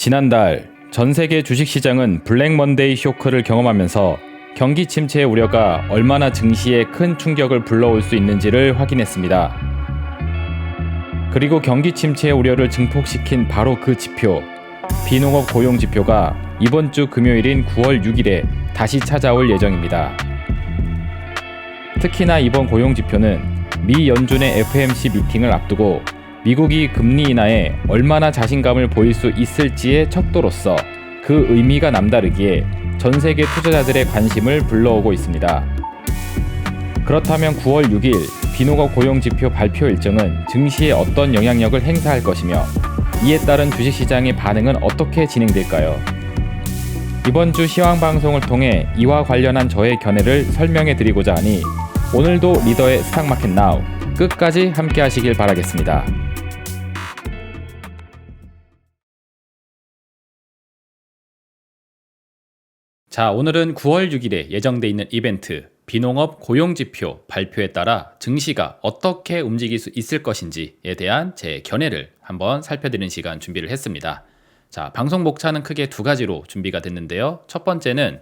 지난달 전 세계 주식시장은 블랙 먼데이 쇼크를 경험하면서 경기 침체의 우려가 얼마나 증시에 큰 충격을 불러올 수 있는지를 확인했습니다. 그리고 경기 침체의 우려를 증폭시킨 바로 그 지표, 비농업 고용 지표가 이번 주 금요일인 9월 6일에 다시 찾아올 예정입니다. 특히나 이번 고용 지표는 미 연준의 FOMC 미팅을 앞두고 미국이 금리 인하에 얼마나 자신감을 보일 수 있을지의 척도로서 그 의미가 남다르기에 전 세계 투자자들의 관심을 불러오고 있습니다. 그렇다면 9월 6일 비농업 고용 지표 발표 일정은 증시에 어떤 영향력을 행사할 것이며 이에 따른 주식시장의 반응은 어떻게 진행될까요? 이번 주 시황 방송을 통해 이와 관련한 저의 견해를 설명해 드리고자 하니 오늘도 리더의 스탁마켓 나우 끝까지 함께 하시길 바라겠습니다. 자, 오늘은 9월 6일에 예정돼 있는 이벤트 비농업 고용지표 발표에 따라 증시가 어떻게 움직일 수 있을 것인지에 대한 제 견해를 한번 살펴드리는 시간 준비를 했습니다. 자, 방송 목차는 크게 두 가지로 준비가 됐는데요. 첫 번째는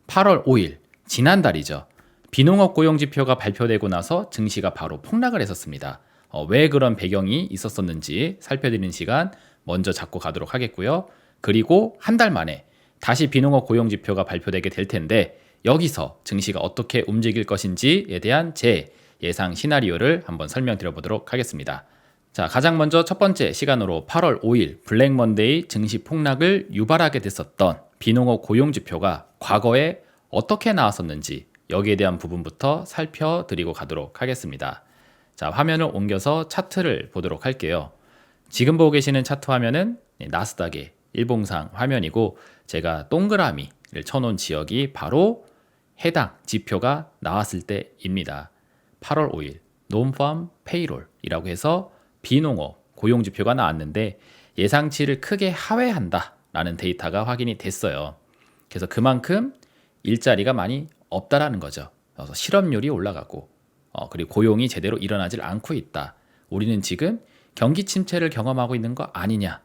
8월 5일, 지난달이죠. 비농업 고용지표가 발표되고 나서 증시가 바로 폭락을 했었습니다. 왜 그런 배경이 있었었는지 살펴드리는 시간 먼저 잡고 가도록 하겠고요. 그리고 한 달 만에 다시 비농업 고용지표가 발표되게 될 텐데 여기서 증시가 어떻게 움직일 것인지에 대한 제 예상 시나리오를 한번 설명드려 보도록 하겠습니다. 자, 가장 먼저 첫 번째 시간으로 8월 5일 블랙 먼데이 증시 폭락을 유발하게 됐었던 비농업 고용지표가 과거에 어떻게 나왔었는지 여기에 대한 부분부터 살펴드리고 가도록 하겠습니다. 자, 화면을 옮겨서 차트를 보도록 할게요. 지금 보고 계시는 차트 화면은 나스닥의 일봉상 화면이고 제가 동그라미를 쳐놓은 지역이 바로 해당 지표가 나왔을 때입니다. 8월 5일 논팜 페이롤이라고 해서 비농업 고용지표가 나왔는데 예상치를 크게 하회한다라는 데이터가 확인이 됐어요. 그래서 그만큼 일자리가 많이 없다라는 거죠. 그래서 실업률이 올라가고 그리고 고용이 제대로 일어나질 않고 있다. 우리는 지금 경기 침체를 경험하고 있는 거 아니냐.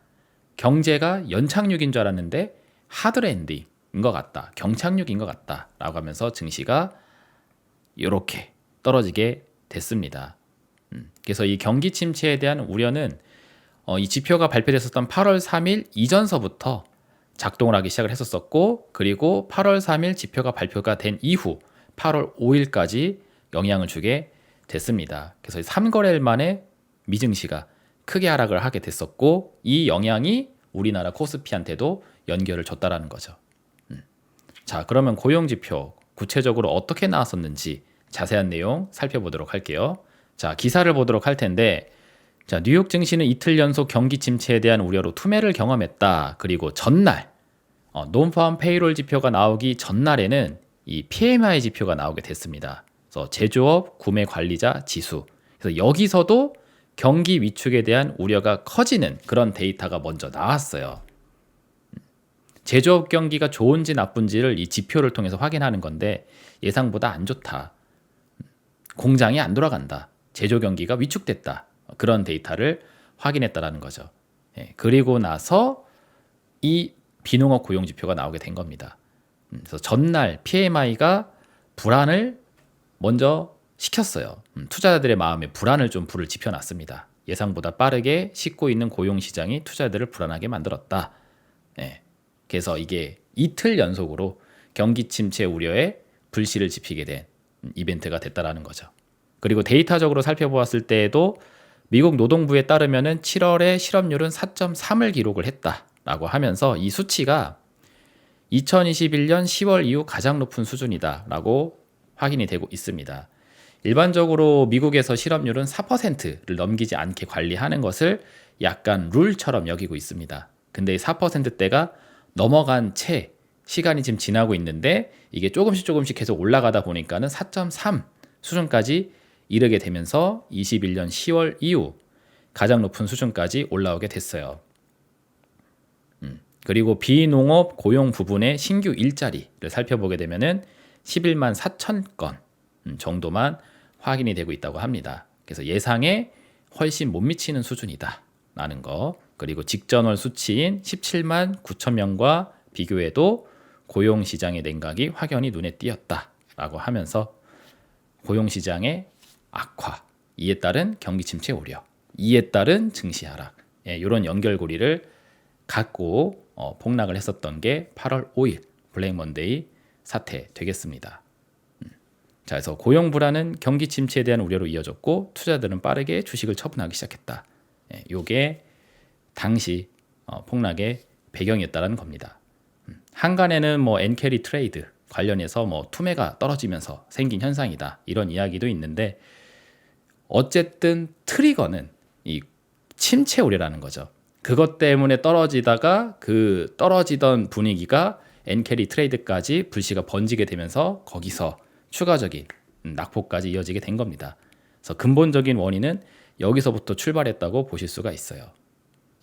경제가 연착륙인 줄 알았는데 하드랜딩인 것 같다. 경착륙인 것 같다. 라고 하면서 증시가 이렇게 떨어지게 됐습니다. 그래서 이 경기 침체에 대한 우려는 이 지표가 발표됐었던 8월 3일 이전서부터 작동을 하기 시작을 했었고 그리고 8월 3일 지표가 발표가 된 이후 8월 5일까지 영향을 주게 됐습니다. 그래서 3거래일 만에 미증시가 크게 하락을 하게 됐었고 이 영향이 우리나라 코스피한테도 연결을 줬다라는 거죠. 자, 그러면 고용지표 구체적으로 어떻게 나왔었는지 자세한 내용 살펴보도록 할게요. 자, 기사를 보도록 할 텐데 자, 뉴욕 증시는 이틀 연속 경기 침체에 대한 우려로 투매를 경험했다. 그리고 전날 논팜 페이롤 지표가 나오기 전날에는 이 PMI 지표가 나오게 됐습니다. 그래서 제조업 구매 관리자 지수. 그래서 여기서도 경기 위축에 대한 우려가 커지는 그런 데이터가 먼저 나왔어요. 제조업 경기가 좋은지 나쁜지를 이 지표를 통해서 확인하는 건데 예상보다 안 좋다. 공장이 안 돌아간다. 제조 경기가 위축됐다. 그런 데이터를 확인했다라는 거죠. 그리고 나서 이 비농업 고용 지표가 나오게 된 겁니다. 그래서 전날 PMI가 불안을 먼저 시켰어요. 투자자들의 마음에 불안을 좀 불을 지펴놨습니다. 예상보다 빠르게 식고 있는 고용시장이 투자자들을 불안하게 만들었다. 그래서 이게 이틀 연속으로 경기 침체 우려에 불씨를 지피게 된 이벤트가 됐다라는 거죠. 그리고 데이터적으로 살펴보았을 때에도 미국 노동부에 따르면은 7월에 실업률은 4.3을 기록을 했다라고 하면서 이 수치가 2021년 10월 이후 가장 높은 수준이다라고 확인이 되고 있습니다. 일반적으로 미국에서 실업률은 4%를 넘기지 않게 관리하는 것을 약간 룰처럼 여기고 있습니다. 근데 이 4%대가 넘어간 채 시간이 지금 지나고 있는데 이게 조금씩 계속 올라가다 보니까는 4.3 수준까지 이르게 되면서 21년 10월 이후 가장 높은 수준까지 올라오게 됐어요. 그리고 비농업 고용 부분의 신규 일자리를 살펴보게 되면은 11만 4천 건 정도만 확인이 되고 있다고 합니다. 그래서 예상에 훨씬 못 미치는 수준이다 있다라는 거. 그리고 직전월 수치인 17만 9천 명과 비교해도 고용시장의 냉각이 확연히 눈에 띄었다라고 하면서 고용시장의 악화, 이에 따른 경기 침체 우려, 이에 따른 증시 하락, 이런 연결고리를 갖고 폭락을 했었던 게 8월 5일 블랙 먼데이 사태 되겠습니다. 자, 그래서 고용 불안은 경기 침체에 대한 우려로 이어졌고 투자들은 빠르게 주식을 처분하기 시작했다. 요게 당시 폭락의 배경이었다는 겁니다. 한간에는 뭐 엔캐리 트레이드 관련해서 뭐 투매가 떨어지면서 생긴 현상이다, 이런 이야기도 있는데 어쨌든 트리거는 이 침체 우려라는 거죠. 그것 때문에 떨어지다가 그 떨어지던 분위기가 엔캐리 트레이드까지 불씨가 번지게 되면서 거기서 추가적인 낙폭까지 이어지게 된 겁니다. 그래서 근본적인 원인은 여기서부터 출발했다고 보실 수가 있어요.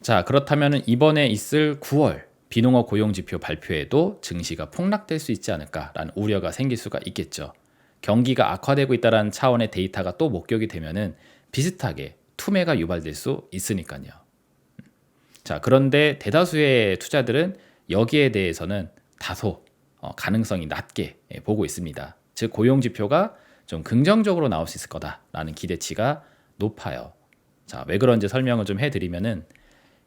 자, 그렇다면 이번에 있을 9월 비농업 고용지표 발표에도 증시가 폭락될 수 있지 않을까라는 우려가 생길 수가 있겠죠. 경기가 악화되고 있다는 차원의 데이터가 또 목격이 되면은 비슷하게 투매가 유발될 수 있으니까요. 자, 그런데 대다수의 투자들은 여기에 대해서는 다소 가능성이 낮게 보고 있습니다. 즉 고용지표가 좀 긍정적으로 나올 수 있을 거다라는 기대치가 높아요. 자, 왜 그런지 설명을 좀 해드리면은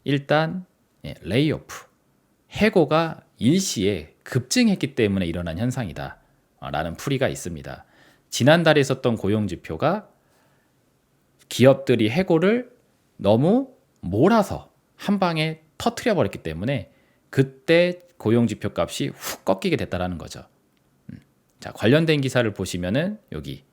일단 레이오프, 해고가 일시에 급증했기 때문에 일어난 현상이다 라는 풀이가 있습니다. 지난달에 있었던 고용지표가 기업들이 해고를 너무 몰아서 한 방에 터트려 버렸기 때문에 그때 고용지표 값이 훅 꺾이게 됐다라는 거죠. 자, 관련된 기사를 보시면은 여기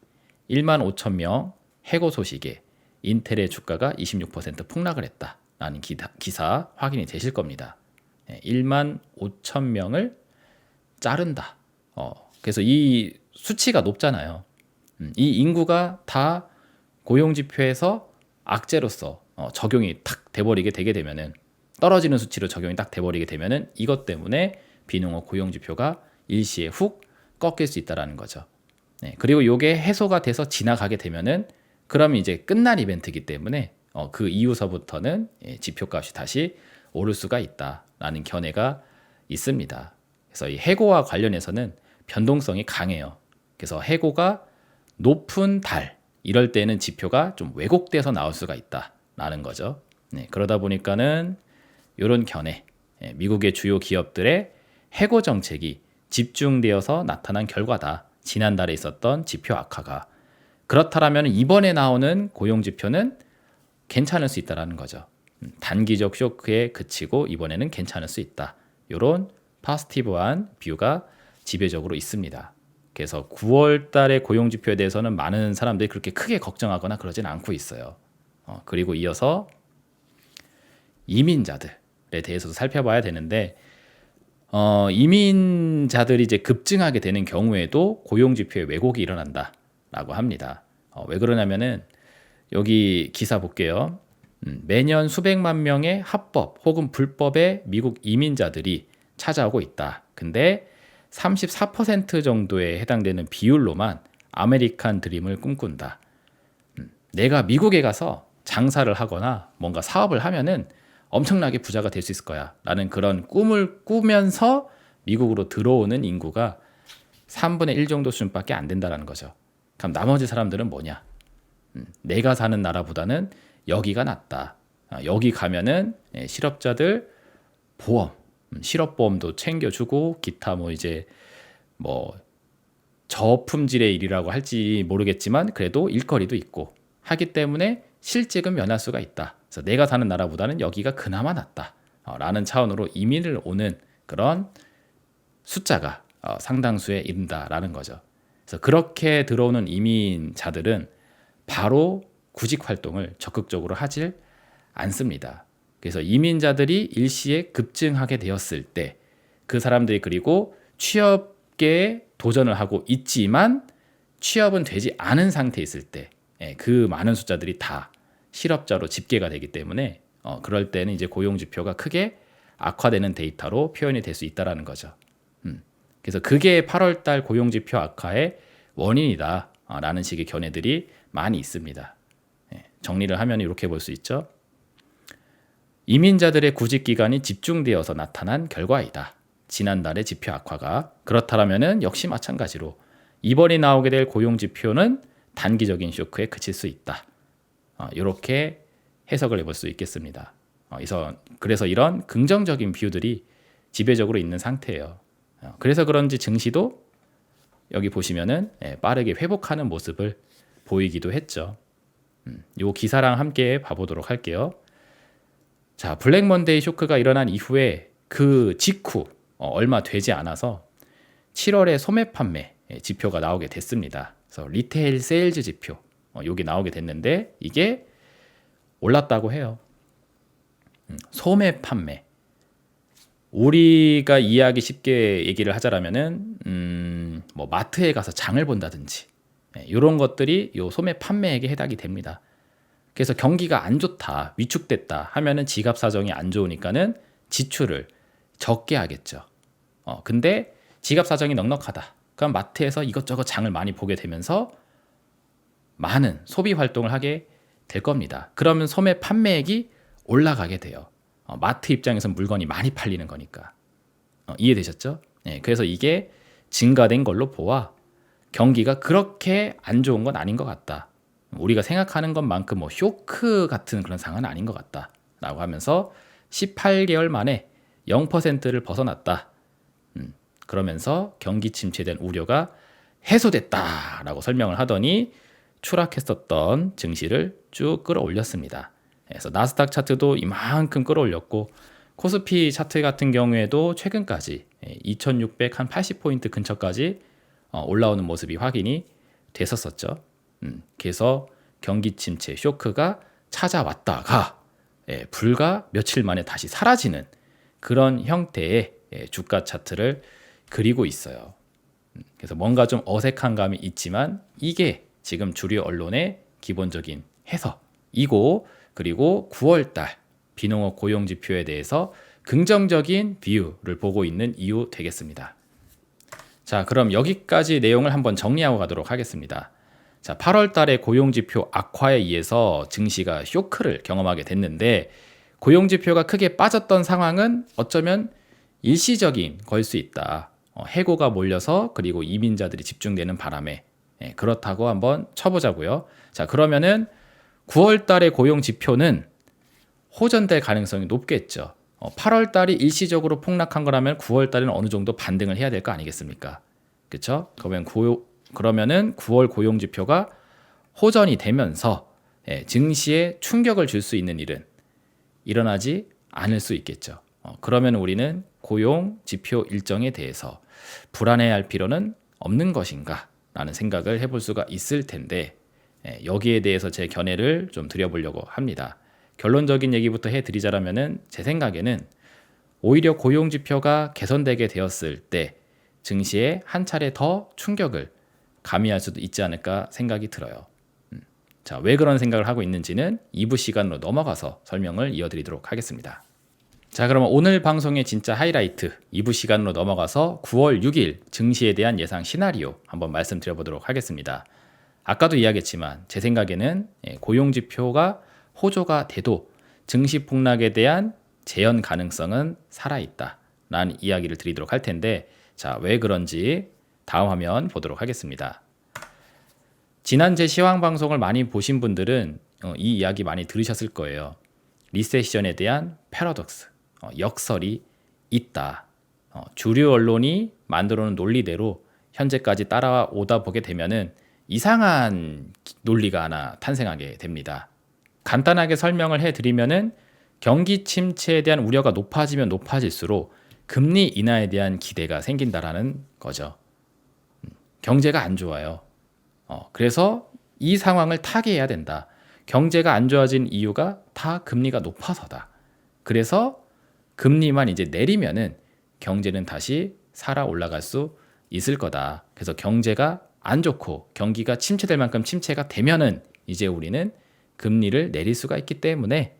1만 5천 명 해고 소식에 인텔의 주가가 26% 폭락을 했다라는 기사 확인이 되실 겁니다. 1만 5천 명을 자른다. 그래서 이 수치가 높잖아요. 이 인구가 다 고용지표에서 악재로서 적용이 탁 돼버리게 되게 되면은, 떨어지는 수치로 적용이 딱 돼버리게 되면은 이것 때문에 비농업 고용지표가 일시에 훅 꺾일 수 있다라는 거죠. 그리고 이게 해소가 돼서 지나가게 되면은 그러면 이제 끝난 이벤트이기 때문에 그 이후서부터는 지표값이 다시 오를 수가 있다라는 견해가 있습니다. 그래서 이 해고와 관련해서는 변동성이 강해요. 그래서 해고가 높은 달 이럴 때는 지표가 좀 왜곡돼서 나올 수가 있다라는 거죠. 그러다 보니까는 이런 견해, 미국의 주요 기업들의 해고 정책이 집중되어서 나타난 결과다. 지난달에 있었던 지표 악화가. 그렇다면 이번에 나오는 고용지표는 괜찮을 수 있다는 거죠. 단기적 쇼크에 그치고 이번에는 괜찮을 수 있다. 이런 포지티브한 뷰가 지배적으로 있습니다. 그래서 9월 달의 고용지표에 대해서는 많은 사람들이 그렇게 크게 걱정하거나 그러진 않고 있어요. 그리고 이어서 이민자들에 대해서도 살펴봐야 되는데 이민자들이 이제 급증하게 되는 경우에도 고용지표에 왜곡이 일어난다라고 합니다. 왜 그러냐면은 여기 기사 볼게요. 매년 수백만 명의 합법 혹은 불법의 미국 이민자들이 찾아오고 있다. 근데 34% 정도에 해당되는 비율로만 아메리칸 드림을 꿈꾼다. 내가 미국에 가서 장사를 하거나 뭔가 사업을 하면은 엄청나게 부자가 될 수 있을 거야 라는 그런 꿈을 꾸면서 미국으로 들어오는 인구가 3분의 1 정도 수준밖에 안 된다는 거죠. 그럼 나머지 사람들은 뭐냐? 내가 사는 나라보다는 여기가 낫다. 여기 가면은 실업자들 보험, 실업보험도 챙겨주고 기타 뭐 이제 뭐 저품질의 일이라고 할지 모르겠지만 그래도 일거리도 있고 하기 때문에 실직은 면할 수가 있다. 그래서 내가 사는 나라보다는 여기가 그나마 낫다 라는 차원으로 이민을 오는 그런 숫자가 상당수에 이른다라는 거죠. 그래서 그렇게 들어오는 이민자들은 바로 구직 활동을 적극적으로 하질 않습니다. 그래서 이민자들이 일시에 급증하게 되었을 때 그 사람들이 그리고 취업계에 도전을 하고 있지만 취업은 되지 않은 상태에 있을 때 그 많은 숫자들이 다 실업자로 집계가 되기 때문에 그럴 때는 이제 고용지표가 크게 악화되는 데이터로 표현이 될 수 있다는 거죠. 그래서 그게 8월 달 고용지표 악화의 원인이다 라는 식의 견해들이 많이 있습니다. 정리를 하면 이렇게 볼 수 있죠. 이민자들의 구직 기간이 집중되어서 나타난 결과이다. 지난달의 지표 악화가 그렇다라면은 역시 마찬가지로 이번에 나오게 될 고용 지표는 단기적인 쇼크에 그칠 수 있다. 이렇게 해석을 해볼 수 있겠습니다. 그래서 이런 긍정적인 뷰들이 지배적으로 있는 상태예요. 그래서 그런지 증시도 여기 보시면은 빠르게 회복하는 모습을 보이기도 했죠. 이 기사랑 함께 봐보도록 할게요. 자, 블랙 먼데이 쇼크가 일어난 이후에 그 직후 얼마 되지 않아서 7월에 소매 판매 지표가 나오게 됐습니다. 그래서 리테일 세일즈 지표 여기 나오게 됐는데 이게 올랐다고 해요. 소매 판매. 우리가 이해하기 쉽게 얘기를 하자라면은 뭐 마트에 가서 장을 본다든지 이런 것들이 요 소매 판매액에 해당이 됩니다. 그래서 경기가 안 좋다, 위축됐다 하면은 지갑 사정이 안 좋으니까는 지출을 적게 하겠죠. 근데 지갑 사정이 넉넉하다. 그럼 마트에서 이것저것 장을 많이 보게 되면서 많은 소비 활동을 하게 될 겁니다. 그러면 소매 판매액이 올라가게 돼요. 마트 입장에서 물건이 많이 팔리는 거니까. 이해되셨죠? 네, 그래서 이게 증가된 걸로 보아 경기가 그렇게 안 좋은 건 아닌 것 같다. 우리가 생각하는 것만큼 뭐 쇼크 같은 그런 상황은 아닌 것 같다. 라고 하면서 18개월 만에 0%를 벗어났다. 그러면서 경기 침체된 우려가 해소됐다라고 설명을 하더니 추락했었던 증시를 쭉 끌어올렸습니다. 그래서 나스닥 차트도 이만큼 끌어올렸고 코스피 차트 같은 경우에도 최근까지 2680포인트 근처까지 올라오는 모습이 확인이 됐었었죠. 그래서 경기 침체 쇼크가 찾아왔다가 불과 며칠 만에 다시 사라지는 그런 형태의 주가 차트를 그리고 있어요. 그래서 뭔가 좀 어색한 감이 있지만 이게 지금 주류 언론의 기본적인 해석이고 그리고 9월달 비농업 고용지표에 대해서 긍정적인 뷰를 보고 있는 이유 되겠습니다. 자, 그럼 여기까지 내용을 한번 정리하고 가도록 하겠습니다. 자, 8월달에 고용지표 악화에 의해서 증시가 쇼크를 경험하게 됐는데 고용지표가 크게 빠졌던 상황은 어쩌면 일시적인 걸 수 있다. 해고가 몰려서 그리고 이민자들이 집중되는 바람에 그렇다고 한번 쳐보자고요. 자, 그러면은 9월 달의 고용 지표는 호전될 가능성이 높겠죠. 8월 달이 일시적으로 폭락한 거라면 9월 달에는 어느 정도 반등을 해야 될 거 아니겠습니까? 그렇죠? 그러면은 9월 고용 지표가 호전이 되면서 증시에 충격을 줄 수 있는 일은 일어나지 않을 수 있겠죠. 그러면 우리는 고용 지표 일정에 대해서 불안해할 필요는 없는 것인가? 라는 생각을 해볼 수가 있을 텐데 여기에 대해서 제 견해를 좀 드려보려고 합니다. 결론적인 얘기부터 해드리자라면은 제 생각에는 오히려 고용 지표가 개선되게 되었을 때 증시에 한 차례 더 충격을 가미할 수도 있지 않을까 생각이 들어요. 자, 왜 그런 생각을 하고 있는지는 2부 시간으로 넘어가서 설명을 이어드리도록 하겠습니다. 자, 그러면 오늘 방송의 진짜 하이라이트 2부 시간으로 넘어가서 9월 6일 증시에 대한 예상 시나리오 한번 말씀드려보도록 하겠습니다. 아까도 이야기했지만 제 생각에는 고용지표가 호조가 돼도 증시 폭락에 대한 재현 가능성은 살아있다 라는 이야기를 드리도록 할 텐데 자, 왜 그런지 다음 화면 보도록 하겠습니다. 지난 제 시황 방송을 많이 보신 분들은 이 이야기 많이 들으셨을 거예요. 리세션에 대한 패러독스, 역설이 있다. 주류 언론이 만들어 놓은 논리대로 현재까지 따라오다 보게 되면은 이상한 논리가 하나 탄생하게 됩니다. 간단하게 설명을 해드리면은 경기 침체에 대한 우려가 높아지면 높아질수록 금리 인하에 대한 기대가 생긴다라는 거죠. 경제가 안 좋아요. 그래서 이 상황을 타개해야 된다. 경제가 안 좋아진 이유가 다 금리가 높아서다. 그래서 금리만 이제 내리면은 경제는 다시 살아 올라갈 수 있을 거다. 그래서 경제가 안 좋고 경기가 침체될 만큼 침체가 되면은 이제 우리는 금리를 내릴 수가 있기 때문에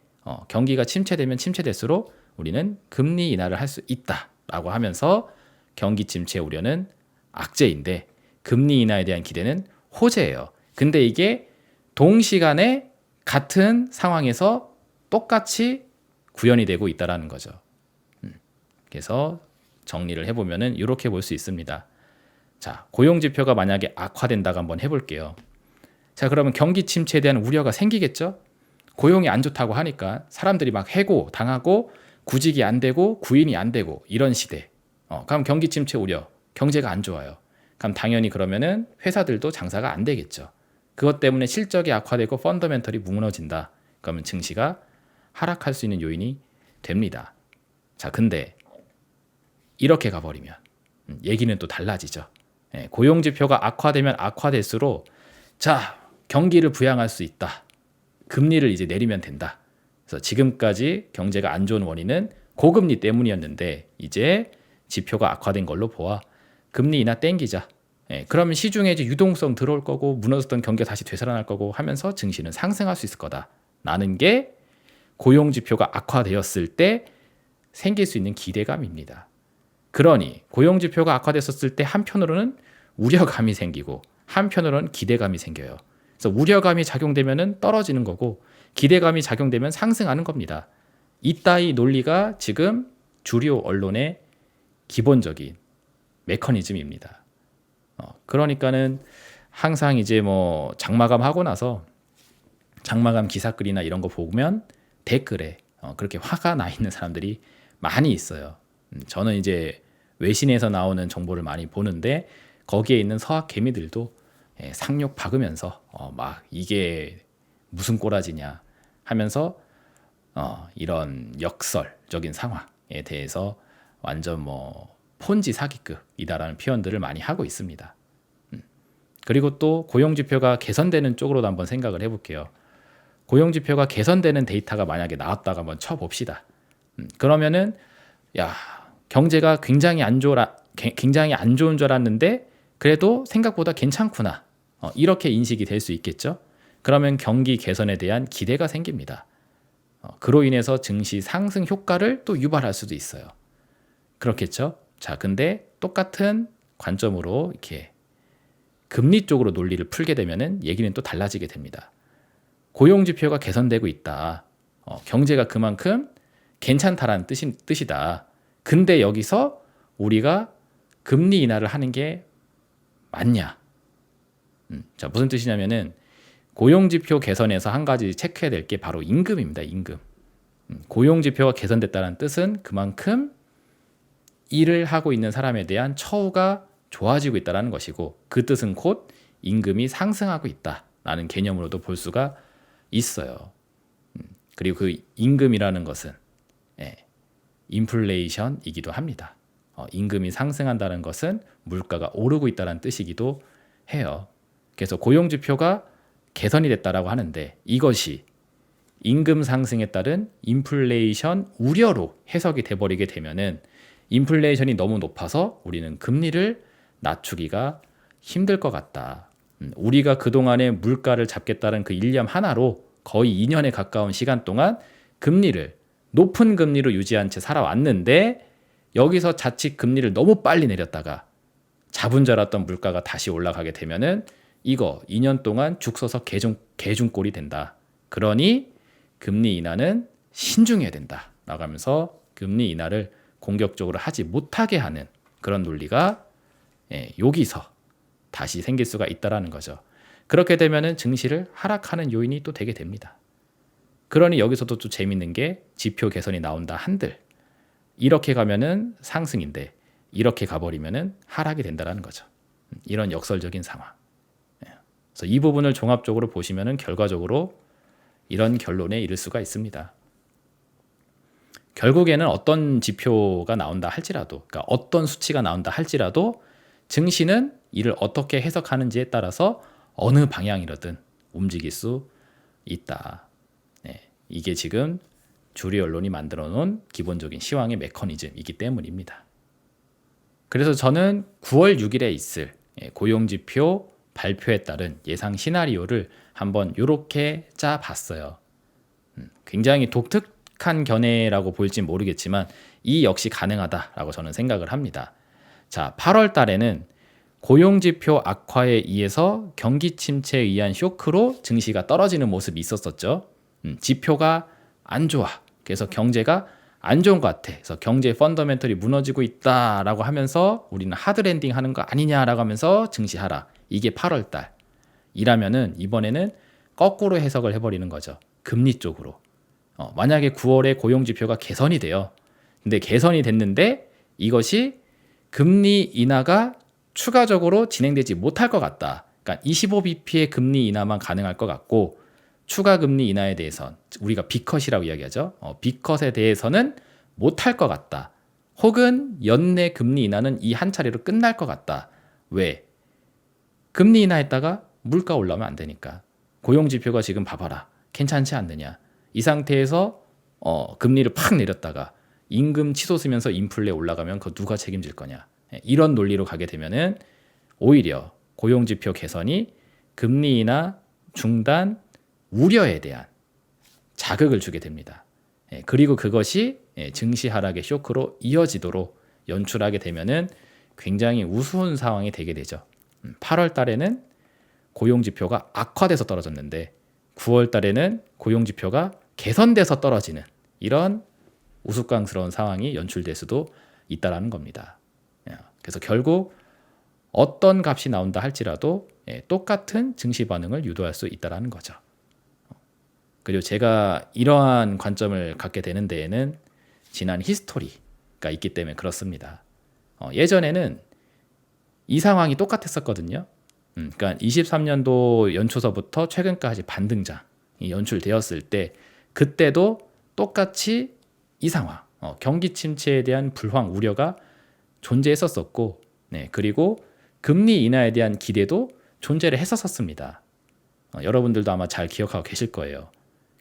경기가 침체되면 침체될수록 우리는 금리 인하를 할 수 있다라고 하면서 경기 침체 우려는 악재인데 금리 인하에 대한 기대는 호재예요. 근데 이게 동시간에 같은 상황에서 똑같이 구현이 되고 있다라는 거죠. 그래서 정리를 해보면은 이렇게 볼 수 있습니다. 자, 고용 지표가 만약에 악화된다고 한번 해볼게요. 자, 그러면 경기 침체에 대한 우려가 생기겠죠? 고용이 안 좋다고 하니까 사람들이 막 해고 당하고 구직이 안 되고 구인이 안 되고 이런 시대. 그럼 경기 침체 우려, 경제가 안 좋아요. 그럼 당연히 그러면은 회사들도 장사가 안 되겠죠. 그것 때문에 실적이 악화되고 펀더멘털이 무너진다. 그러면 증시가 하락할 수 있는 요인이 됩니다. 자, 근데 이렇게 가버리면 얘기는 또 달라지죠. 고용 지표가 악화되면 악화될수록 자, 경기를 부양할 수 있다. 금리를 이제 내리면 된다. 그래서 지금까지 경제가 안 좋은 원인은 고금리 때문이었는데 이제 지표가 악화된 걸로 보아 금리 인하 땡기자. 그러면 시중에 이제 유동성 들어올 거고 무너졌던 경기가 다시 되살아날 거고 하면서 증시는 상승할 수 있을 거다. 라는 게 고용 지표가 악화되었을 때 생길 수 있는 기대감입니다. 그러니 고용 지표가 악화됐었을 때 한편으로는 우려감이 생기고 한편으로는 기대감이 생겨요. 그래서 우려감이 작용되면 떨어지는 거고 기대감이 작용되면 상승하는 겁니다. 이따위 논리가 지금 주류 언론의 기본적인 메커니즘입니다. 그러니까는 항상 이제 뭐 장마감 하고 나서 장마감 기사글이나 이런 거 보면 댓글에 그렇게 화가 나 있는 사람들이 많이 있어요. 저는 이제 외신에서 나오는 정보를 많이 보는데 거기에 있는 서학 개미들도 상욕 박으면서 막 이게 무슨 꼬라지냐 하면서 이런 역설적인 상황에 대해서 완전 뭐 폰지 사기급이다라는 표현들을 많이 하고 있습니다. 그리고 또 고용지표가 개선되는 쪽으로도 한번 생각을 해볼게요. 고용지표가 개선되는 데이터가 만약에 나왔다가 한번 쳐봅시다. 그러면은 야 경제가 굉장히 안 좋은 줄 알았는데 그래도 생각보다 괜찮구나. 이렇게 인식이 될 수 있겠죠. 그러면 경기 개선에 대한 기대가 생깁니다. 그로 인해서 증시 상승 효과를 또 유발할 수도 있어요. 그렇겠죠. 자, 근데 똑같은 관점으로 이렇게 금리 쪽으로 논리를 풀게 되면은 얘기는 또 달라지게 됩니다. 고용 지표가 개선되고 있다. 경제가 그만큼 괜찮다라는 뜻이다. 근데 여기서 우리가 금리 인하를 하는 게 맞냐? 자, 무슨 뜻이냐면은 고용 지표 개선에서 한 가지 체크해야 될 게 바로 임금입니다. 임금. 고용 지표가 개선됐다는 뜻은 그만큼 일을 하고 있는 사람에 대한 처우가 좋아지고 있다는 것이고 그 뜻은 곧 임금이 상승하고 있다라는 개념으로도 볼 수가 있어요. 그리고 그 임금이라는 것은 인플레이션이기도 합니다. 임금이 상승한다는 것은 물가가 오르고 있다는 뜻이기도 해요. 그래서 고용 지표가 개선이 됐다라고 하는데 이것이 임금 상승에 따른 인플레이션 우려로 해석이 돼버리게 되면은 인플레이션이 너무 높아서 우리는 금리를 낮추기가 힘들 것 같다. 우리가 그동안에 물가를 잡겠다는 그 일념 하나로 거의 2년에 가까운 시간 동안 높은 금리로 유지한 채 살아왔는데 여기서 자칫 금리를 너무 빨리 내렸다가 잡은 줄 알았던 물가가 다시 올라가게 되면은 이거 2년 동안 죽 서서 개중꼴이 된다. 그러니 금리 인하는 신중해야 된다. 나가면서 금리 인하를 공격적으로 하지 못하게 하는 그런 논리가 여기서 다시 생길 수가 있다라는 거죠. 그렇게 되면은 증시를 하락하는 요인이 또 되게 됩니다. 그러니 여기서도 또 재밌는 게 지표 개선이 나온다 한들 이렇게 가면은 상승인데 이렇게 가버리면은 하락이 된다라는 거죠. 이런 역설적인 상황. 그래서 이 부분을 종합적으로 보시면은 결과적으로 이런 결론에 이를 수가 있습니다. 결국에는 어떤 지표가 나온다 할지라도, 그러니까 어떤 수치가 나온다 할지라도 증시는 이를 어떻게 해석하는지에 따라서 어느 방향이라든 움직일 수 있다. 이게 지금 주류 언론이 만들어 놓은 기본적인 시황의 메커니즘이기 때문입니다. 그래서 저는 9월 6일에 있을 고용지표 발표에 따른 예상 시나리오를 한번 이렇게 짜봤어요. 굉장히 독특한 견해라고 보일진 모르겠지만 이 역시 가능하다라고 저는 생각을 합니다. 자, 8월 달에는 고용지표 악화에 의해서 경기 침체에 의한 쇼크로 증시가 떨어지는 모습이 있었었죠. 지표가 안 좋아. 그래서 경제가 안 좋은 것 같아. 그래서 경제 펀더멘털이 무너지고 있다라고 하면서 우리는 하드 랜딩 하는 거 아니냐라고 하면서 증시하라. 이게 8월 달. 이라면은 이번에는 거꾸로 해석을 해버리는 거죠. 금리 쪽으로. 만약에 9월에 고용지표가 개선이 돼요. 근데 개선이 됐는데 이것이 금리 인하가 추가적으로 진행되지 못할 것 같다. 그러니까 25bp의 금리 인하만 가능할 것 같고 추가 금리 인하에 대해선 우리가 B컷이라고 이야기하죠. B컷에 대해서는 못할 것 같다. 혹은 연내 금리 인하는 이 한 차례로 끝날 것 같다. 왜? 금리 인하했다가 물가 올라오면 안 되니까. 고용지표가 지금 봐봐라. 괜찮지 않느냐. 이 상태에서 금리를 팍 내렸다가 임금 치솟으면서 인플레 올라가면 그거 누가 책임질 거냐. 이런 논리로 가게 되면은 오히려 고용지표 개선이 금리 인하 중단 우려에 대한 자극을 주게 됩니다. 그리고 그것이 증시 하락의 쇼크로 이어지도록 연출하게 되면은 굉장히 우스운 상황이 되게 되죠. 8월 달에는 고용지표가 악화돼서 떨어졌는데 9월 달에는 고용지표가 개선돼서 떨어지는 이런 우스꽝스러운 상황이 연출될 수도 있다라는 겁니다. 그래서 결국 어떤 값이 나온다 할지라도 똑같은 증시 반응을 유도할 수 있다라는 거죠. 그리고 제가 이러한 관점을 갖게 되는 데에는 지난 히스토리가 있기 때문에 그렇습니다. 예전에는 이 상황이 똑같았었거든요. 그러니까 23년도 연초서부터 최근까지 반등장이 연출되었을 때 그때도 똑같이 이 상황, 경기 침체에 대한 불황 우려가 존재했었고 그리고 금리 인하에 대한 기대도 존재를 했었습니다. 여러분들도 아마 잘 기억하고 계실 거예요.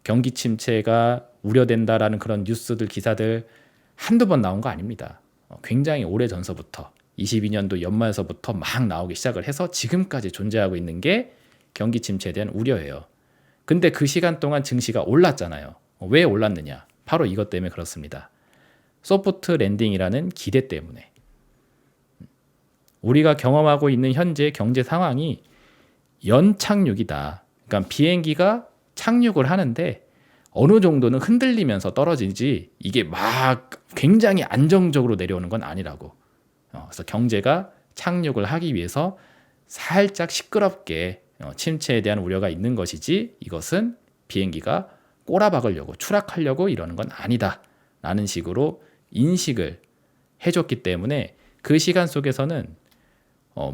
경기 침체가 우려된다라는 그런 뉴스들, 기사들 한두 번 나온 거 아닙니다. 굉장히 오래전서부터 22년도 연말서부터 막 나오기 시작을 해서 지금까지 존재하고 있는 게 경기 침체에 대한 우려예요. 근데 그 시간 동안 증시가 올랐잖아요. 왜 올랐느냐? 바로 이것 때문에 그렇습니다. 소프트 랜딩이라는 기대 때문에. 우리가 경험하고 있는 현재 경제 상황이 연착륙이다. 그러니까 비행기가 착륙을 하는데 어느 정도는 흔들리면서 떨어지지 이게 막 굉장히 안정적으로 내려오는 건 아니라고. 그래서 경제가 착륙을 하기 위해서 살짝 시끄럽게 침체에 대한 우려가 있는 것이지 이것은 비행기가 꼬라박으려고 추락하려고 이러는 건 아니다 라는 식으로 인식을 해줬기 때문에 그 시간 속에서는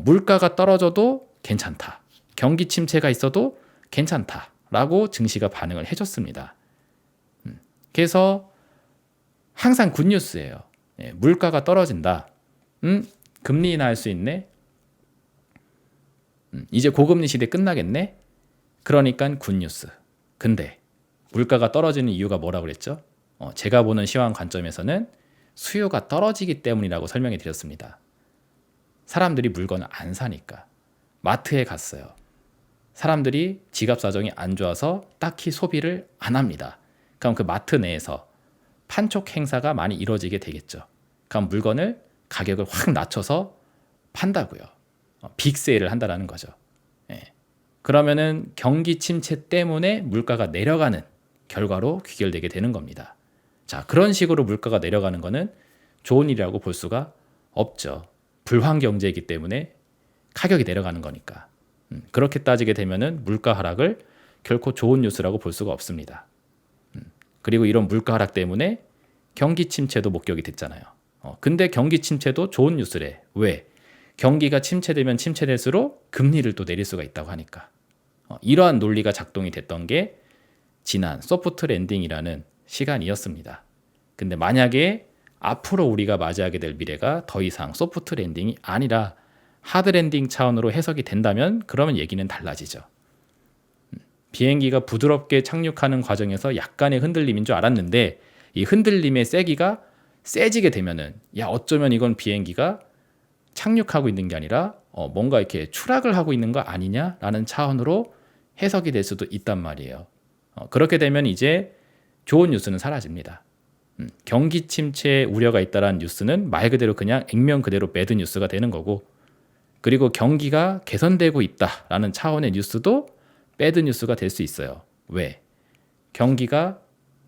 물가가 떨어져도 괜찮다. 경기 침체가 있어도 괜찮다 라고 증시가 반응을 해줬습니다. 그래서 항상 굿뉴스예요. 물가가 떨어진다. 금리 인하할 수 있네. 이제 고금리 시대 끝나겠네. 그러니까 굿뉴스. 근데 물가가 떨어지는 이유가 뭐라고 그랬죠? 제가 보는 시황 관점에서는 수요가 떨어지기 때문이라고 설명해 드렸습니다. 사람들이 물건을 안 사니까. 마트에 갔어요. 사람들이 지갑 사정이 안 좋아서 딱히 소비를 안 합니다. 그럼 그 마트 내에서 판촉 행사가 많이 이루어지게 되겠죠. 그럼 물건을 가격을 확 낮춰서 판다고요. 빅세일을 한다라는 거죠. 그러면은 경기 침체 때문에 물가가 내려가는 결과로 귀결되게 되는 겁니다. 자, 그런 식으로 물가가 내려가는 거는 좋은 일이라고 볼 수가 없죠. 불황 경제이기 때문에 가격이 내려가는 거니까. 그렇게 따지게 되면은 물가 하락을 결코 좋은 뉴스라고 볼 수가 없습니다. 그리고 이런 물가 하락 때문에 경기 침체도 목격이 됐잖아요. 근데 경기 침체도 좋은 뉴스래. 왜? 경기가 침체되면 침체될수록 금리를 또 내릴 수가 있다고 하니까. 이러한 논리가 작동이 됐던 게 지난 소프트 랜딩이라는 시간이었습니다. 근데 만약에 앞으로 우리가 맞이하게 될 미래가 더 이상 소프트 랜딩이 아니라 하드 랜딩 차원으로 해석이 된다면 그러면 얘기는 달라지죠. 비행기가 부드럽게 착륙하는 과정에서 약간의 흔들림인 줄 알았는데 이 흔들림의 세기가 세지게 되면은 어쩌면 이건 비행기가 착륙하고 있는 게 아니라 뭔가 이렇게 추락을 하고 있는 거 아니냐라는 차원으로 해석이 될 수도 있단 말이에요. 그렇게 되면 이제 좋은 뉴스는 사라집니다. 경기 침체 우려가 있다라는 뉴스는 말 그대로 그냥 액면 그대로 배드 뉴스가 되는 거고 그리고 경기가 개선되고 있다라는 차원의 뉴스도 배드 뉴스가 될 수 있어요. 왜? 경기가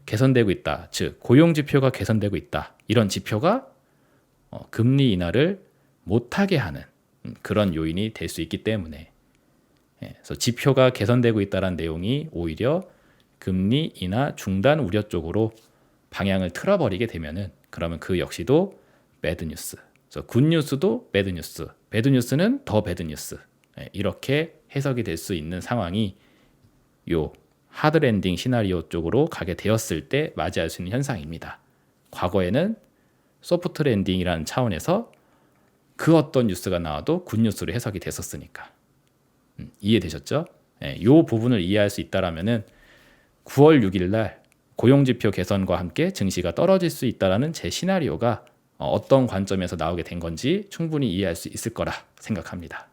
개선되고 있다. 즉 고용 지표가 개선되고 있다. 이런 지표가 금리 인하를 못하게 하는 그런 요인이 될 수 있기 때문에 그래서 지표가 개선되고 있다는 내용이 오히려 금리 인하 중단 우려 쪽으로 방향을 틀어버리게 되면은 그러면 그 역시도 배드 뉴스. 그래서 굿 뉴스도 배드 뉴스, 배드 뉴스는 더 배드 뉴스. 이렇게 해석이 될 수 있는 상황이 요 하드 랜딩 시나리오 쪽으로 가게 되었을 때 맞이할 수 있는 현상입니다. 과거에는 소프트 랜딩이라는 차원에서 그 어떤 뉴스가 나와도 굿 뉴스로 해석이 됐었으니까. 이해되셨죠? 이 부분을 이해할 수 있다라면은 9월 6일 날 고용지표 개선과 함께 증시가 떨어질 수 있다라는 제 시나리오가 어떤 관점에서 나오게 된 건지 충분히 이해할 수 있을 거라 생각합니다.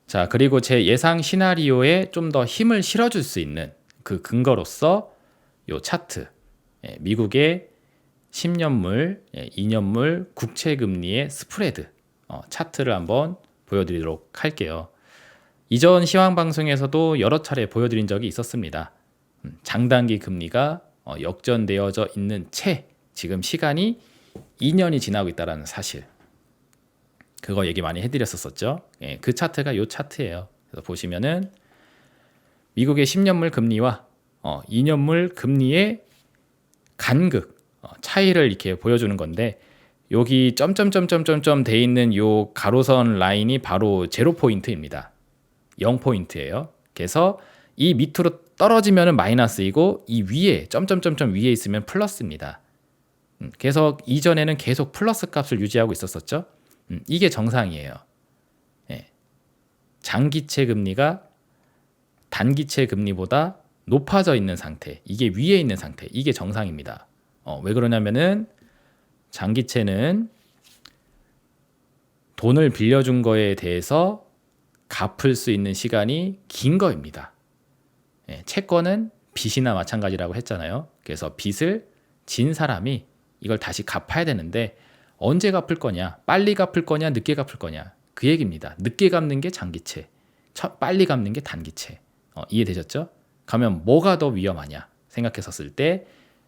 자, 그리고 제 예상 시나리오에 좀 더 힘을 실어줄 수 있는 그 근거로서 요 차트, 미국의 10년물, 2년물 국채금리의 스프레드 차트를 한번 보여드리도록 할게요. 이전 시황방송에서도 여러 차례 보여드린 적이 있었습니다. 장단기 금리가 역전되어져 있는 채 지금 시간이 2년이 지나고 있다는 사실, 그거 얘기 많이 해드렸었죠. 그 차트가 이 차트예요. 그래서 보시면은 미국의 10년물 금리와 2년물 금리의 간극 차이를 이렇게 보여주는 건데, 여기 점점점점점점 돼 있는 요 가로선 라인이 바로 제로 포인트입니다. 0포인트예요. 그래서 이 밑으로 떨어지면은 마이너스이고 이 위에 점점점점 위에 있으면 플러스입니다. 그래서 이전에는 계속 플러스 값을 유지하고 있었었죠. 이게 정상이에요. 장기채 금리가 단기채 금리보다 높아져 있는 상태, 이게 위에 있는 상태, 이게 정상입니다. 왜 그러냐면은 장기채는 돈을 빌려준 거에 대해서 갚을 수 있는 시간이 긴 거입니다. 채권은 빚이나 마찬가지라고 했잖아요. 그래서 빚을 진 사람이 이걸 다시 갚아야 되는데 언제 갚을 거냐, 빨리 갚을 거냐, 늦게 갚을 거냐, 그 얘기입니다. 늦게 갚는 게 장기채, 빨리 갚는 게 단기채. 이해되셨죠? 그러면 뭐가 더 위험하냐 생각했었을 때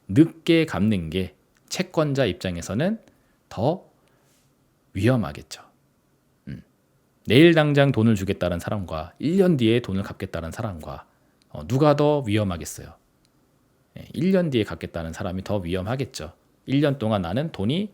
늦게 갚는 게 채권자 입장에서는 더 위험하겠죠. 내일 당장 돈을 주겠다는 사람과 1년 뒤에 돈을 갚겠다는 사람과 누가 더 위험하겠어요? 1년 뒤에 갚겠다는 사람이 더 위험하겠죠. 1년 동안 나는 돈이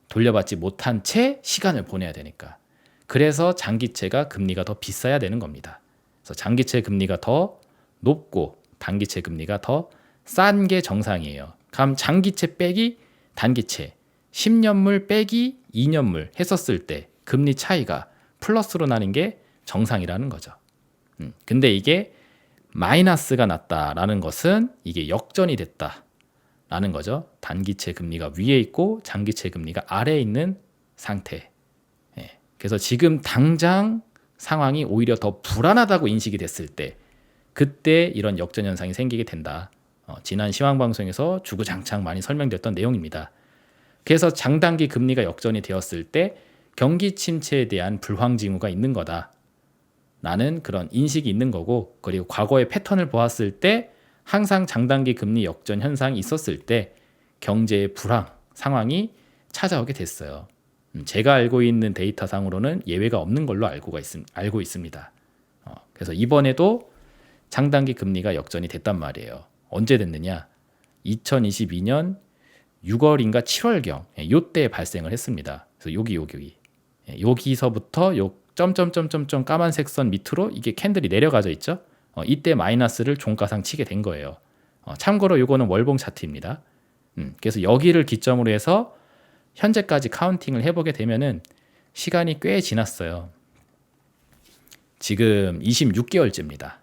돌려받지 못한 채 시간을 보내야 되니까. 그래서 장기채가 금리가 더 비싸야 되는 겁니다. 그래서 장기채 금리가 더 높고 단기채 금리가 더 싼 게 정상이에요. 그럼 장기채 빼기 단기채, 10년물 빼기 2년물 했었을 때 금리 차이가 플러스로 나는 게 정상이라는 거죠. 근데 이게 마이너스가 났다라는 것은 이게 역전이 됐다라는 거죠. 단기채 금리가 위에 있고 장기채 금리가 아래에 있는 상태. 그래서 지금 당장 상황이 오히려 더 불안하다고 인식이 됐을 때 그때 이런 역전 현상이 생기게 된다. 지난 시황방송에서 주구장창 많이 설명됐던 내용입니다. 그래서 장단기 금리가 역전이 되었을 때 경기 침체에 대한 불황 징후가 있는 거다. 라는 그런 인식이 있는 거고, 그리고 과거의 패턴을 보았을 때 항상 장단기 금리 역전 현상이 있었을 때 경제의 불황 상황이 찾아오게 됐어요. 제가 알고 있는 데이터상으로는 예외가 없는 걸로 알고 있습니다. 그래서 이번에도 장단기 금리가 역전이 됐단 말이에요. 언제 됐느냐? 2022년 6월인가 7월경 요때 발생을 했습니다. 그래서 여기서부터 요 점점점점점 까만색 선 밑으로 이게 캔들이 내려가져 있죠. 이때 마이너스를 종가상 치게 된 거예요. 참고로 이거는 월봉 차트입니다. 그래서 여기를 기점으로 해서 현재까지 카운팅을 해보게 되면은 시간이 꽤 지났어요. 지금 26개월째입니다.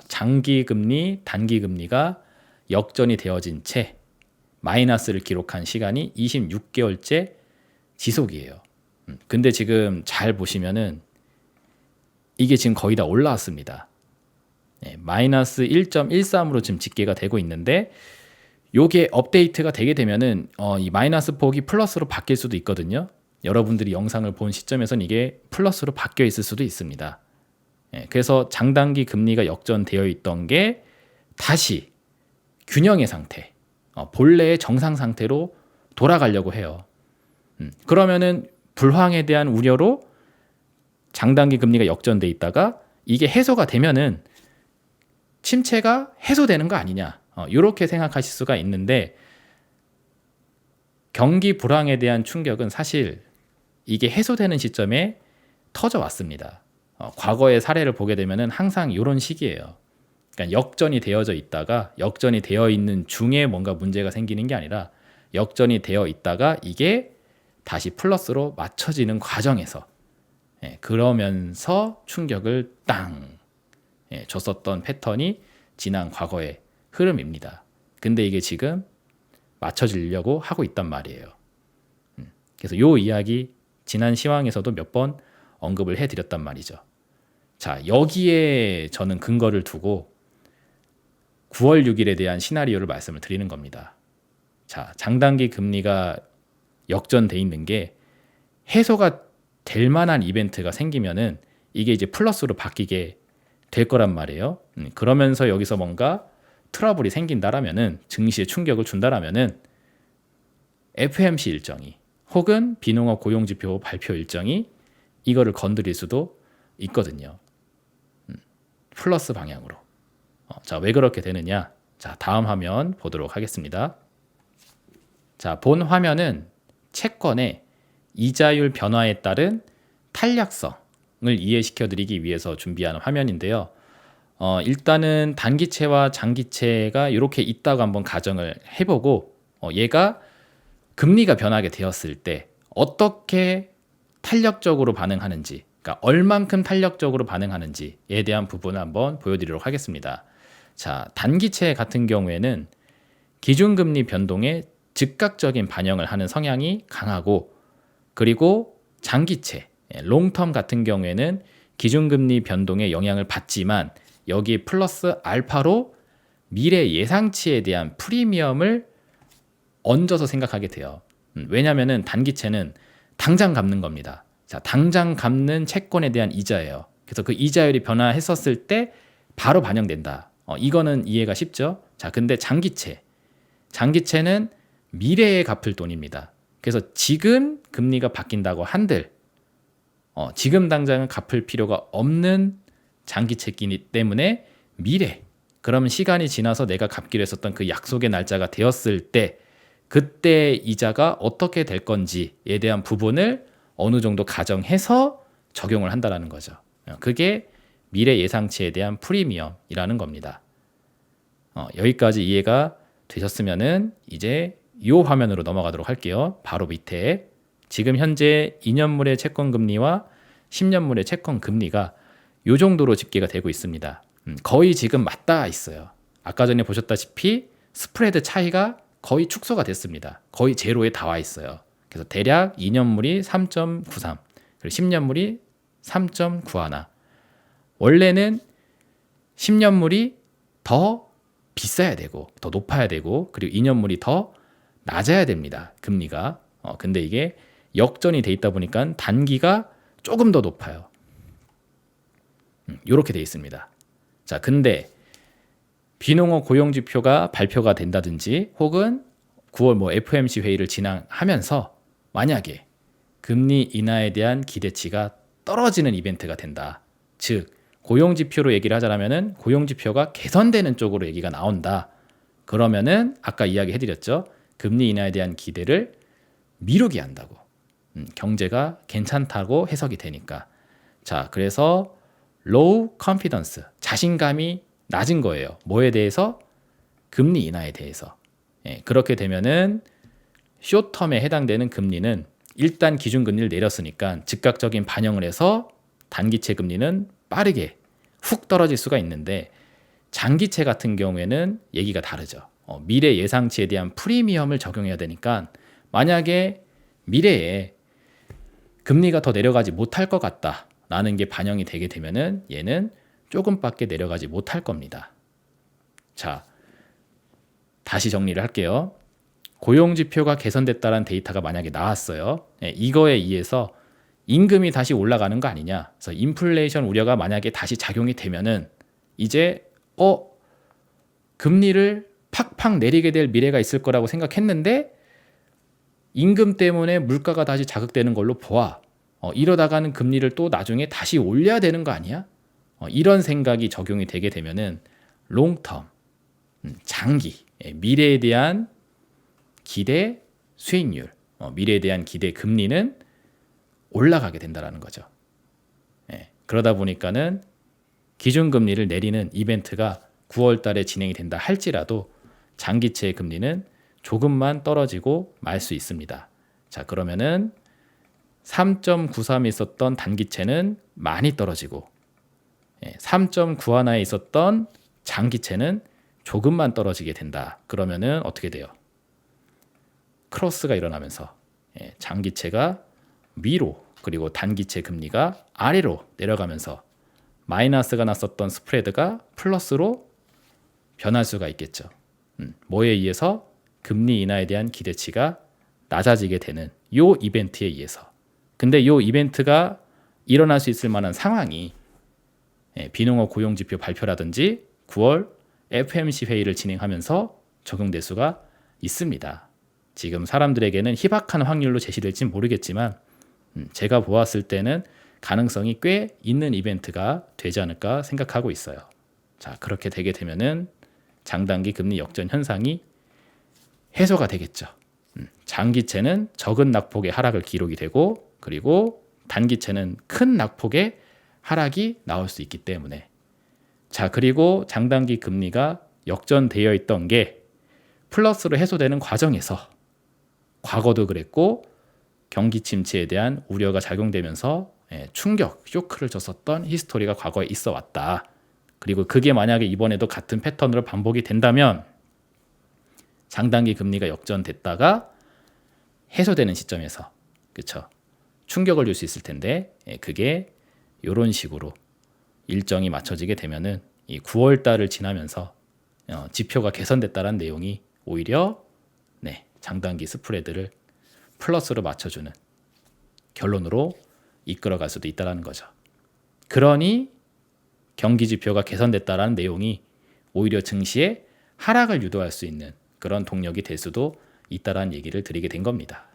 장기 금리, 단기 금리가 역전이 되어진 채 마이너스를 기록한 시간이 26개월째 지속이에요. 근데 지금 잘 보시면은 이게 지금 거의 다 올라왔습니다. 마이너스 1.13으로 지금 집계가 되고 있는데 요게 업데이트가 되게 되면은 이 마이너스 폭이 플러스로 바뀔 수도 있거든요. 여러분들이 영상을 본 시점에선 이게 플러스로 바뀌어 있을 수도 있습니다. 그래서 장단기 금리가 역전되어 있던 게 다시 균형의 상태, 본래의 정상 상태로 돌아가려고 해요. 그러면은 불황에 대한 우려로 장단기 금리가 역전돼 있다가 이게 해소가 되면은 침체가 해소되는 거 아니냐, 이렇게 생각하실 수가 있는데, 경기 불황에 대한 충격은 사실 이게 해소되는 시점에 터져 왔습니다. 과거의 사례를 보게 되면은 항상 이런 시기예요. 그러니까 역전이 되어져 있다가 역전이 되어 있는 중에 뭔가 문제가 생기는 게 아니라 역전이 되어 있다가 이게 다시 플러스로 맞춰지는 과정에서, 그러면서 충격을 땅 줬었던 패턴이 지난 과거의 흐름입니다. 근데 이게 지금 맞춰지려고 하고 있단 말이에요. 그래서 이 이야기 지난 시황에서도 몇 번 언급을 해드렸단 말이죠. 자, 여기에 저는 근거를 두고 9월 6일에 대한 시나리오를 말씀을 드리는 겁니다. 자, 장단기 금리가 역전돼 있는 게 해소가 될 만한 이벤트가 생기면은 이게 이제 플러스로 바뀌게 될 거란 말이에요. 그러면서 여기서 뭔가 트러블이 생긴다라면은, 증시에 충격을 준다라면은 FOMC 일정이 혹은 비농업 고용지표 발표 일정이 이거를 건드릴 수도 있거든요. 플러스 방향으로. 자, 왜 그렇게 되느냐? 자, 다음 화면 보도록 하겠습니다. 자, 본 화면은 채권의 이자율 변화에 따른 탄력성을 이해시켜 드리기 위해서 준비한 화면인데요. 일단은 단기채와 장기채가 이렇게 있다고 한번 가정을 해보고, 얘가 금리가 변하게 되었을 때 어떻게 탄력적으로 반응하는지, 그러니까 얼만큼 탄력적으로 반응하는지에 대한 부분을 한번 보여드리도록 하겠습니다. 자, 단기채 같은 경우에는 기준금리 변동에 즉각적인 반영을 하는 성향이 강하고, 그리고 장기채, 롱텀 같은 경우에는 기준금리 변동에 영향을 받지만 여기에 플러스 알파로 미래 예상치에 대한 프리미엄을 얹어서 생각하게 돼요. 왜냐하면 단기채는 당장 갚는 겁니다. 자, 당장 갚는 채권에 대한 이자예요. 그래서 그 이자율이 변화했었을 때 바로 반영된다. 이거는 이해가 쉽죠? 자, 근데 장기채는 미래에 갚을 돈입니다. 그래서 지금 금리가 바뀐다고 한들 지금 당장은 갚을 필요가 없는 장기채이기 때문에 미래, 그러면 시간이 지나서 내가 갚기로 했었던 그 약속의 날짜가 되었을 때 그때 이자가 어떻게 될 건지에 대한 부분을 어느 정도 가정해서 적용을 한다는 거죠. 그게 미래 예상치에 대한 프리미엄이라는 겁니다. 여기까지 이해가 되셨으면은 이제 이 화면으로 넘어가도록 할게요. 바로 밑에 지금 현재 2년물의 채권 금리와 10년물의 채권 금리가 이 정도로 집계가 되고 있습니다. 거의 지금 맞닿아 있어요. 아까 전에 보셨다시피 스프레드 차이가 거의 축소가 됐습니다. 거의 제로에 다 와 있어요. 그래서 대략 2년물이 3.93, 그리고 10년물이 3.91. 원래는 10년물이 더 비싸야 되고 더 높아야 되고, 그리고 2년물이 더 낮아야 됩니다. 금리가. 근데 이게 역전이 돼 있다 보니까 단기가 조금 더 높아요. 이렇게 돼 있습니다. 자, 근데 비농업 고용지표가 발표가 된다든지 혹은 9월 FOMC 회의를 진행하면서 만약에 금리 인하에 대한 기대치가 떨어지는 이벤트가 된다. 즉 고용지표로 얘기를 하자면은 고용지표가 개선되는 쪽으로 얘기가 나온다. 그러면은 아까 이야기해드렸죠. 금리 인하에 대한 기대를 미루게 한다고. 경제가 괜찮다고 해석이 되니까. 자, 그래서 low confidence, 자신감이 낮은 거예요. 뭐에 대해서? 금리 인하에 대해서. 그렇게 되면은 숏텀에 해당되는 금리는 일단 기준금리를 내렸으니까 즉각적인 반영을 해서 단기채 금리는 빠르게 훅 떨어질 수가 있는데, 장기채 같은 경우에는 얘기가 다르죠. 미래 예상치에 대한 프리미엄을 적용해야 되니까 만약에 미래에 금리가 더 내려가지 못할 것 같다라는 게 반영이 되게 되면은 얘는 조금밖에 내려가지 못할 겁니다. 자, 다시 정리를 할게요. 고용지표가 개선됐다는 데이터가 만약에 나왔어요. 이거에 의해서 임금이 다시 올라가는 거 아니냐. 그래서 인플레이션 우려가 만약에 다시 작용이 되면은 이제 금리를 팍팍 내리게 될 미래가 있을 거라고 생각했는데 임금 때문에 물가가 다시 자극되는 걸로 보아. 이러다가는 금리를 또 나중에 다시 올려야 되는 거 아니야? 이런 생각이 적용이 되게 되면은 롱텀, 장기, 미래에 대한 기대 수익률, 미래에 대한 기대 금리는 올라가게 된다라는 거죠. 그러다 보니까는 기준금리를 내리는 이벤트가 9월 달에 진행이 된다 할지라도 장기채의 금리는 조금만 떨어지고 말 수 있습니다. 자, 그러면은 3.93에 있었던 단기채는 많이 떨어지고 3.91에 있었던 장기채는 조금만 떨어지게 된다. 그러면은 어떻게 돼요? 크로스가 일어나면서 장기채가 위로 그리고 단기채 금리가 아래로 내려가면서 마이너스가 났었던 스프레드가 플러스로 변할 수가 있겠죠. 뭐에 의해서? 금리 인하에 대한 기대치가 낮아지게 되는 요 이벤트에 의해서. 근데 요 이벤트가 일어날 수 있을 만한 상황이 비농업 고용지표 발표라든지 9월 FOMC 회의를 진행하면서 적용될 수가 있습니다. 지금 사람들에게는 희박한 확률로 제시될지 모르겠지만 제가 보았을 때는 가능성이 꽤 있는 이벤트가 되지 않을까 생각하고 있어요. 자, 그렇게 되게 되면은 장단기 금리 역전 현상이 해소가 되겠죠. 장기채는 적은 낙폭의 하락을 기록이 되고 그리고 단기채는 큰 낙폭의 하락이 나올 수 있기 때문에. 자, 그리고 장단기 금리가 역전되어 있던 게 플러스로 해소되는 과정에서 과거도 그랬고 경기 침체에 대한 우려가 작용되면서 충격, 쇼크를 줬었던 히스토리가 과거에 있어 왔다. 그리고 그게 만약에 이번에도 같은 패턴으로 반복이 된다면 장단기 금리가 역전됐다가 해소되는 시점에서 그쵸? 충격을 줄 수 있을 텐데 그게 이런 식으로 일정이 맞춰지게 되면은 이 9월 달을 지나면서 지표가 개선됐다는 내용이 오히려 장단기 스프레드를 플러스로 맞춰주는 결론으로 이끌어갈 수도 있다는 거죠. 그러니 경기 지표가 개선됐다는 내용이 오히려 증시에 하락을 유도할 수 있는 그런 동력이 될 수도 있다는 얘기를 드리게 된 겁니다.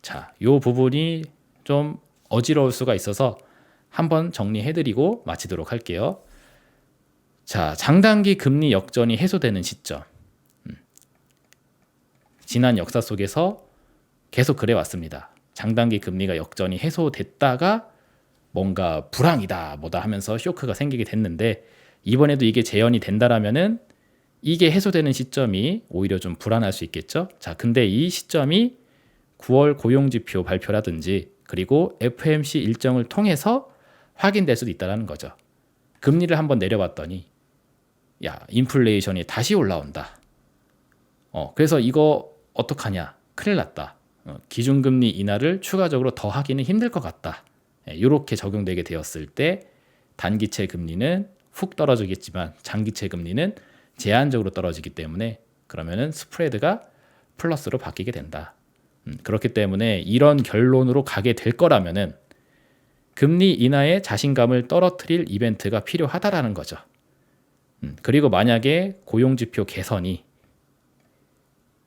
자, 이 부분이 좀 어지러울 수가 있어서 한번 정리해드리고 마치도록 할게요. 자, 장단기 금리 역전이 해소되는 시점. 지난 역사 속에서 계속 그래 왔습니다. 장단기 금리가 역전이 해소됐다가 뭔가 불황이다 뭐다 하면서 쇼크가 생기게 됐는데 이번에도 이게 재현이 된다라면은 이게 해소되는 시점이 오히려 좀 불안할 수 있겠죠. 자, 근데 이 시점이 9월 고용지표 발표라든지 그리고 FOMC 일정을 통해서 확인될 수도 있다는 거죠. 금리를 한번 내려봤더니 야, 인플레이션이 다시 올라온다. 그래서 이거 어떡하냐? 큰일 났다. 기준금리 인하를 추가적으로 더 하기는 힘들 것 같다. 이렇게 적용되게 되었을 때 단기채 금리는 훅 떨어지겠지만 장기채 금리는 제한적으로 떨어지기 때문에 그러면은 스프레드가 플러스로 바뀌게 된다. 그렇기 때문에 이런 결론으로 가게 될 거라면은 금리 인하에 자신감을 떨어뜨릴 이벤트가 필요하다라는 거죠. 그리고 만약에 고용지표 개선이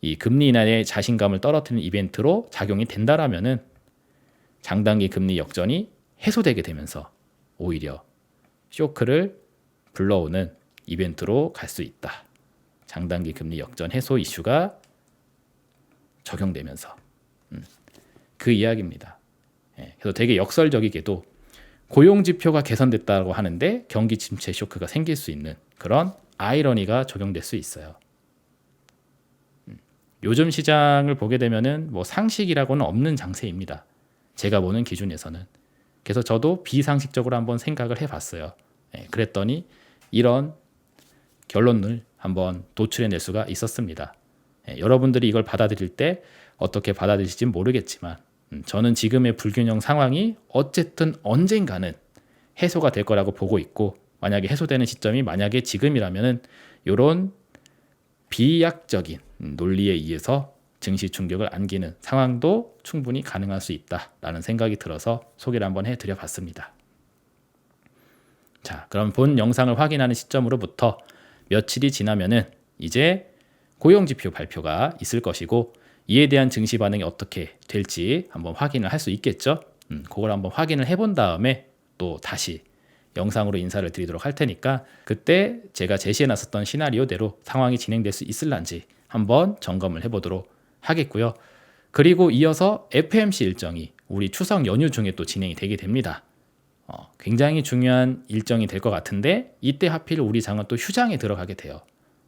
이 금리 인하의 자신감을 떨어뜨리는 이벤트로 작용이 된다라면은 장단기 금리 역전이 해소되게 되면서 오히려 쇼크를 불러오는 이벤트로 갈 수 있다. 장단기 금리 역전 해소 이슈가 적용되면서 그 이야기입니다. 그래서 되게 역설적이게도 고용지표가 개선됐다고 하는데 경기 침체 쇼크가 생길 수 있는 그런 아이러니가 적용될 수 있어요. 요즘 시장을 보게 되면은 뭐 상식이라고는 없는 장세입니다. 제가 보는 기준에서는. 그래서 저도 비상식적으로 한번 생각을 해봤어요. 그랬더니 이런 결론을 한번 도출해낼 수가 있었습니다. 여러분들이 이걸 받아들일 때 어떻게 받아들일지 모르겠지만 저는 지금의 불균형 상황이 어쨌든 언젠가는 해소가 될 거라고 보고 있고 만약에 해소되는 시점이 만약에 지금이라면은 이런 비약적인 논리에 의해서 증시 충격을 안기는 상황도 충분히 가능할 수 있다라는 생각이 들어서 소개를 한번 해드려 봤습니다. 자, 그럼 본 영상을 확인하는 시점으로부터 며칠이 지나면은 이제 고용지표 발표가 있을 것이고 이에 대한 증시 반응이 어떻게 될지 한번 확인을 할 수 있겠죠. 그걸 한번 확인을 해본 다음에 또 다시 영상으로 인사를 드리도록 할 테니까 그때 제가 제시해놨었던 시나리오대로 상황이 진행될 수 있을런지 한번 점검을 해보도록 하겠고요. 그리고 이어서 FMC 일정이 우리 추석 연휴 중에 또 진행이 되게 됩니다. 굉장히 중요한 일정이 될 것 같은데 이때 하필 우리 장은 또 휴장에 들어가게 돼요.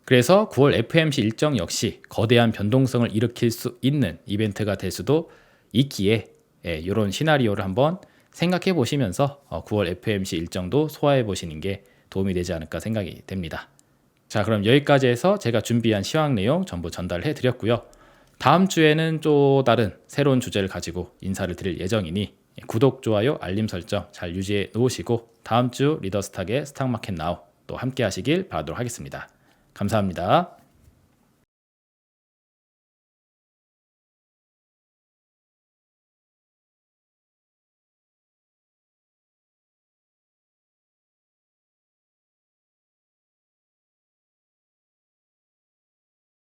그래서 9월 FMC 일정 역시 거대한 변동성을 일으킬 수 있는 이벤트가 될 수도 있기에 이런 시나리오를 한번 생각해 보시면서 9월 FMC 일정도 소화해 보시는 게 도움이 되지 않을까 생각이 됩니다. 자, 그럼 여기까지 해서 제가 준비한 시황 내용 전부 전달해 드렸고요. 다음 주에는 또 다른 새로운 주제를 가지고 인사를 드릴 예정이니 구독, 좋아요, 알림 설정 잘 유지해 놓으시고 다음 주 리더스탁의 스탁마켓 나우 또 함께 하시길 바라도록 하겠습니다. 감사합니다.